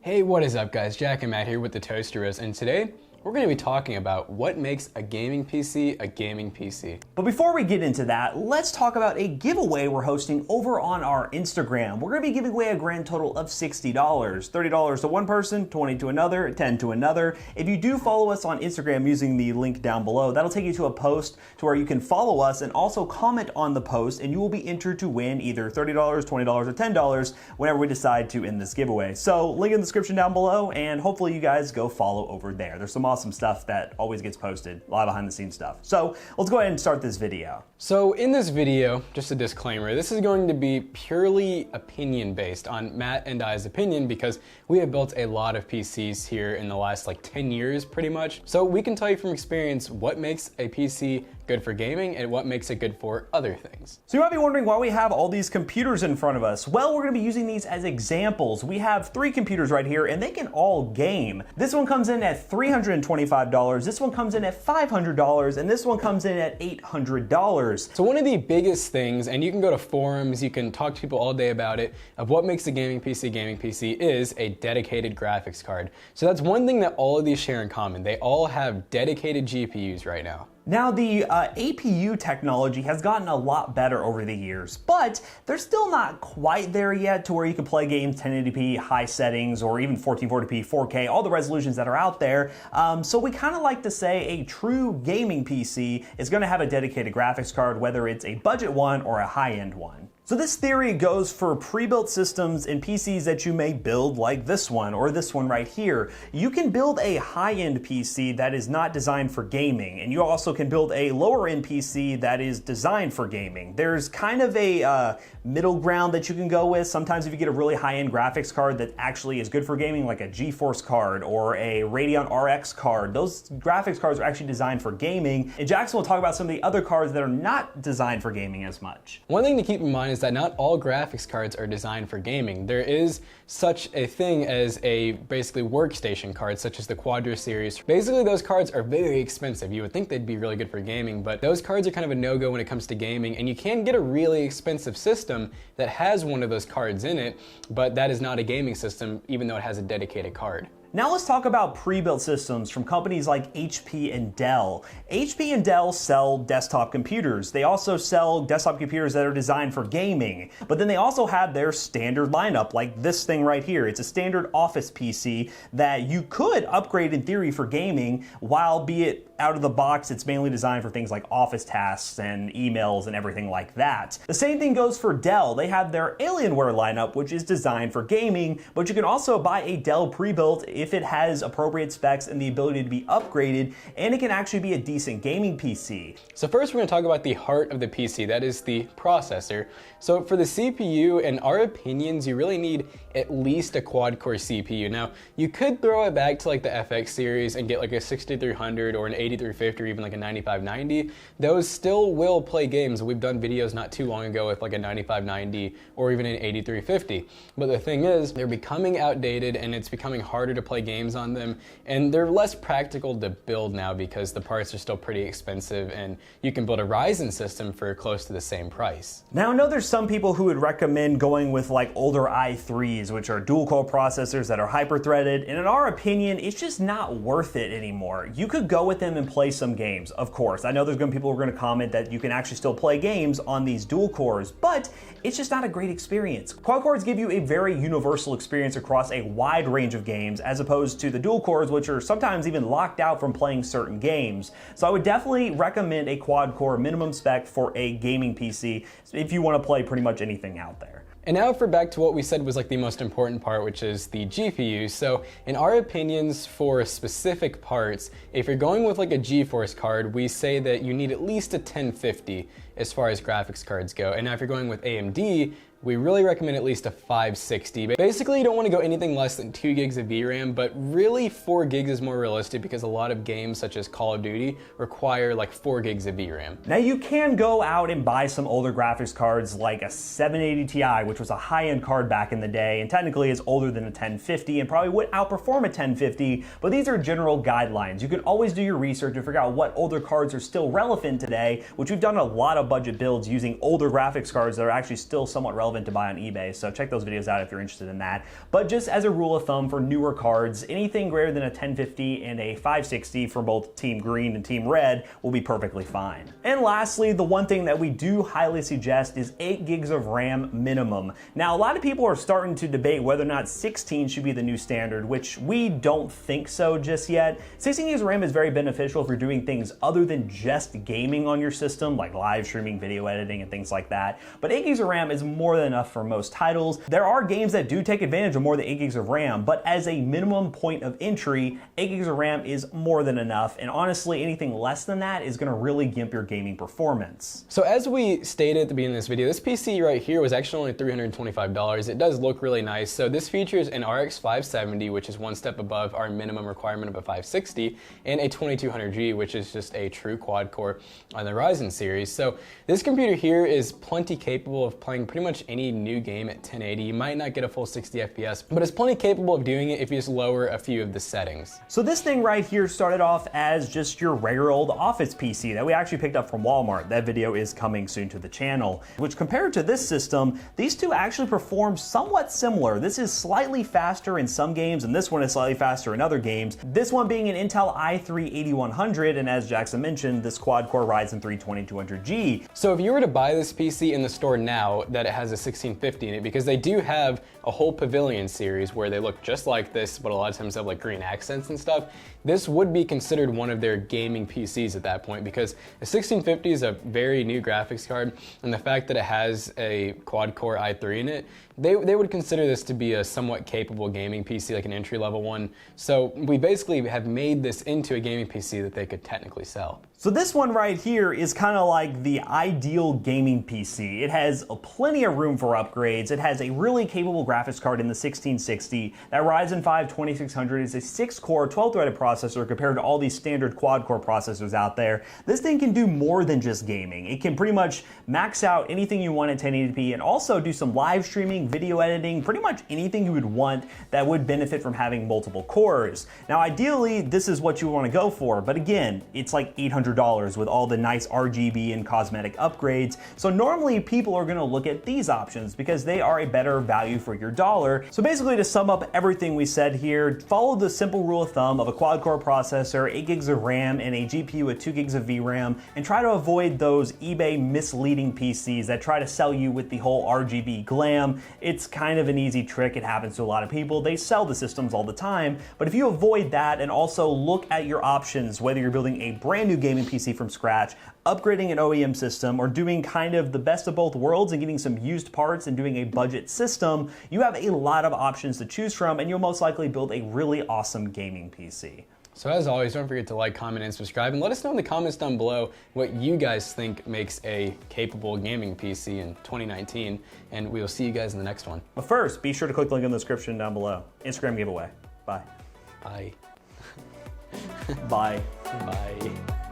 Hey, what is up guys? Jack and Matt here with the Toasteros, and today we're going to be talking about what makes a gaming PC a gaming PC. But before we get into that, let's talk about a giveaway we're hosting over on our Instagram. We're going to be giving away a grand total of $60. $30 to one person, $20 to another, $10 to another. If you do follow us on Instagram using the link down below, that'll take you to a post to where you can follow us and also comment on the post, and you will be entered to win either $30, $20, or $10 whenever we decide to end this giveaway. So link in the description down below, and hopefully you guys go follow over there. There's some awesome stuff that always gets posted, a lot of behind the scenes stuff. So let's go ahead and start this video. So in this video, just a disclaimer, this is going to be purely opinion based on Matt and I's opinion because we have built a lot of PCs here in the last 10 years pretty much. So we can tell you from experience what makes a PC good for gaming and what makes it good for other things. So you might be wondering why we have all these computers in front of us. Well, we're gonna be using these as examples. We have 3 computers right here and they can all game. This one comes in at $325, this one comes in at $500, and this one comes in at $800. So one of the biggest things, and you can go to forums, you can talk to people all day about it, of what makes a gaming PC is a dedicated graphics card. So that's one thing that all of these share in common. They all have dedicated GPUs right now. Now the APU technology has gotten a lot better over the years, but they're still not quite there yet to where you can play games 1080p, high settings, or even 1440p, 4K, all the resolutions that are out there. So we kind of like to say a true gaming PC is going to have a dedicated graphics card, whether it's a budget one or a high-end one. So this theory goes for pre-built systems and PCs that you may build like this one or this one right here. You can build a high-end PC that is not designed for gaming, and you also can build a lower-end PC that is designed for gaming. There's kind of a middle ground that you can go with. Sometimes if you get a really high-end graphics card that actually is good for gaming, like a GeForce card or a Radeon RX card, those graphics cards are actually designed for gaming. And Jackson will talk about some of the other cards that are not designed for gaming as much. One thing to keep in mind is that not all graphics cards are designed for gaming. There is such a thing as a basically workstation card, such as the Quadro series. Basically those cards are very expensive. You would think they'd be really good for gaming, but those cards are kind of a no-go when it comes to gaming, and you can get a really expensive system that has one of those cards in it, but that is not a gaming system even though it has a dedicated card. Now let's talk about pre-built systems from companies like HP and Dell. HP and Dell sell desktop computers. They also sell desktop computers that are designed for gaming, but then they also have their standard lineup, like this thing right here. It's a standard office PC that you could upgrade in theory for gaming, while be it out of the box, it's mainly designed for things like office tasks and emails and everything like that. The same thing goes for Dell. They have their Alienware lineup, which is designed for gaming, but you can also buy a Dell pre-built if it has appropriate specs and the ability to be upgraded, and it can actually be a decent gaming PC. So first we're going to talk about the heart of the PC, that is the processor. So for the CPU, in our opinions, you really need at least a quad-core CPU. Now, you could throw it back to the FX series and get a 6300 or an 8350 or even a 9590. Those still will play games. We've done videos not too long ago with a 9590 or even an 8350. But the thing is, they're becoming outdated and it's becoming harder to play games on them, and they're less practical to build now because the parts are still pretty expensive, and you can build a Ryzen system for close to the same price. Now I know there's some people who would recommend going with older i3s, which are dual core processors that are hyper-threaded, and in our opinion, it's just not worth it anymore. You could go with them and play some games, of course. I know there's going to be people who are going to comment that you can actually still play games on these dual cores, but it's just not a great experience. Quad cores give you a very universal experience across a wide range of games, as opposed to the dual cores, which are sometimes even locked out from playing certain games. So I would definitely recommend a quad core minimum spec for a gaming PC if you want to play pretty much anything out there. And now for back to what we said was the most important part, which is the GPU. So in our opinions for specific parts, if you're going with a GeForce card, we say that you need at least a 1050 as far as graphics cards go. And now if you're going with AMD, we really recommend at least a 560. But basically, you don't want to go anything less than 2 gigs of VRAM, but really 4 gigs is more realistic because a lot of games such as Call of Duty require 4 gigs of VRAM. Now you can go out and buy some older graphics cards like a 780 Ti, which was a high-end card back in the day, and technically is older than a 1050 and probably would outperform a 1050, but these are general guidelines. You can always do your research and figure out what older cards are still relevant today, which we've done a lot of budget builds using older graphics cards that are actually still somewhat relevant relevant to buy on eBay, so check those videos out if you're interested in that. But just as a rule of thumb for newer cards, anything greater than a 1050 and a 560 for both Team Green and Team Red will be perfectly fine. And lastly, the one thing that we do highly suggest is 8 gigs of RAM minimum. Now, a lot of people are starting to debate whether or not 16 should be the new standard, which we don't think so just yet. 16 gigs of RAM is very beneficial if you're doing things other than just gaming on your system, like live streaming, video editing, and things like that. But 8 gigs of RAM is more than enough for most titles. There are games that do take advantage of more than 8 gigs of RAM, but as a minimum point of entry, 8 gigs of RAM is more than enough, and honestly, anything less than that is going to really gimp your gaming performance. So as we stated at the beginning of this video, this PC right here was actually only $325. It does look really nice. So this features an RX 570, which is one step above our minimum requirement of a 560, and a 2200G, which is just a true quad core on the Ryzen series. So this computer here is plenty capable of playing pretty much any new game at 1080. You might not get a full 60 FPS, but it's plenty capable of doing it if you just lower a few of the settings. So this thing right here started off as just your regular old office PC that we actually picked up from Walmart. That video is coming soon to the channel, which compared to this system, these two actually perform somewhat similar. This is slightly faster in some games, and this one is slightly faster in other games. This one being an Intel i3-8100, and as Jackson mentioned, this quad-core Ryzen 3 2200G. So if you were to buy this PC in the store now that it has a 1650 in it, because they do have a whole Pavilion series where they look just like this, but a lot of times have like green accents and stuff, this would be considered one of their gaming PCs at that point, because the 1650 is a very new graphics card, and the fact that it has a quad-core i3 in it, they would consider this to be a somewhat capable gaming PC, like an entry-level one. So we basically have made this into a gaming PC that they could technically sell. So this one right here is kind of like the ideal gaming PC. It has plenty of room for upgrades. It has a really capable graphics card in the 1660. That Ryzen 5 2600 is a 6-core, 12-threaded processor compared to all these standard quad-core processors out there. This thing can do more than just gaming. It can pretty much max out anything you want at 1080p and also do some live streaming, video editing, pretty much anything you would want that would benefit from having multiple cores. Now, ideally, this is what you want to go for, but again, it's like $800 with all the nice RGB and cosmetic upgrades. So normally people are going to look at these options because they are a better value for your dollar. So basically, to sum up everything we said here, follow the simple rule of thumb of a quad-core processor, 8 gigs of RAM, and a GPU with 2 gigs of VRAM, and try to avoid those eBay misleading PCs that try to sell you with the whole RGB glam. It's kind of an easy trick. It happens to a lot of people. They sell the systems all the time, but if you avoid that and also look at your options, whether you're building a brand new gaming PC from scratch, upgrading an OEM system, or doing kind of the best of both worlds and getting some used parts and doing a budget system, you have a lot of options to choose from, and you'll most likely build a really awesome gaming PC. So as always, don't forget to like, comment, and subscribe, and let us know in the comments down below what you guys think makes a capable gaming PC in 2019, and we will see you guys in the next one. But first, be sure to click the link in the description down below. Instagram giveaway. Bye. Bye. Bye. Bye.